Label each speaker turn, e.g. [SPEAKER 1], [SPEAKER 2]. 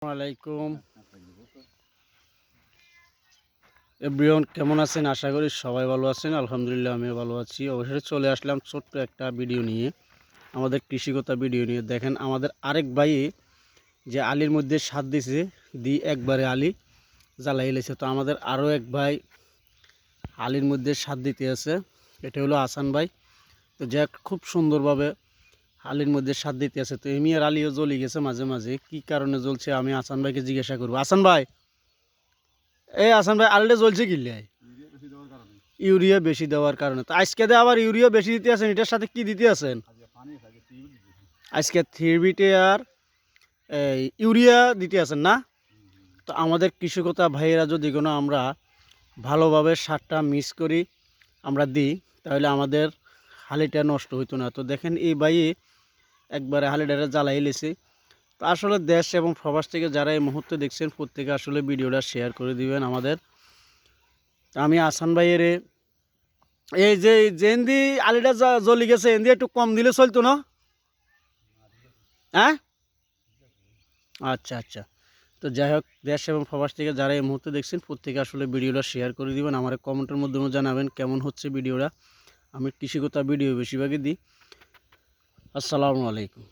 [SPEAKER 1] আলাইকুম এভরিওয়ান, কেমন আছেন? আশা করি সবাই ভালো আছেন। আলহামদুলিল্লাহ আমিও ভালো আছি। অবশেষে চলে আসলাম ছোট্ট একটা ভিডিও নিয়ে, আমাদের কৃষিগত ভিডিও নিয়ে। দেখেন আমাদের আরেক ভাই যে আলির মধ্যে সাত দিছে, একবারে আলি জ্বালাই এলেছে। তো আমাদের আরও এক ভাই আলির মধ্যে সাত দিতে আছে, এটা হলো আসান ভাই। তো যাক, খুব সুন্দরভাবে আলির মধ্যে সাত দিতে আছে। তো এমিয়ার আলিও জ্বলে গেছে মাঝে মাঝে, কি কারণে জ্বলছে আমি আসান ভাইকে জিজ্ঞাসা করবো। আসান ভাই, আসান ভাই, আলটা জ্বলছে কিনলে? ইউরিয়া বেশি দেওয়ার কারণে। তো আজকে আবার ইউরিয়া বেশি দিতে আছেন, এটার সাথে কি দিতে আছেন? আজকে থ্রিবিটে আর ইউরিয়া দিতে আছেন না? তো আমাদের কৃষকতা ভাইয়েরা যদি কোনো আমরা ভালোভাবে সারটা মিক্স করি, আমরা দিই, তাহলে আমাদের হালিটা নষ্ট হইতো না। তো দেখেন এই ভাই একবারে হালিটারে জ্বালাই লেছে। তো আসলে দেশ এবং প্রবাস থেকে যারা এই মুহূর্তে দেখছেন, প্রত্যেকে আসলে ভিডিওটা শেয়ার করে দিবেন আমাদের। আমি আসান ভাইয়ের এই যে জেন্দি আলিটা জ্বলি গেছে, এন্দি একটু কম দিলে চলতো না? হ্যাঁ, আচ্ছা আচ্ছা। তো যাই হোক, দেশ এবং প্রবাস থেকে যারা এই মুহূর্তে দেখছেন, প্রত্যেকে আসলে ভিডিওটা শেয়ার করে দিবেন। আমার কমেন্টের মাধ্যমে জানাবেন কেমন হচ্ছে ভিডিওটা। আমি কৃষিগত ভিডিও বেশিরভাগই দিই। আসসালামু আলাইকুম।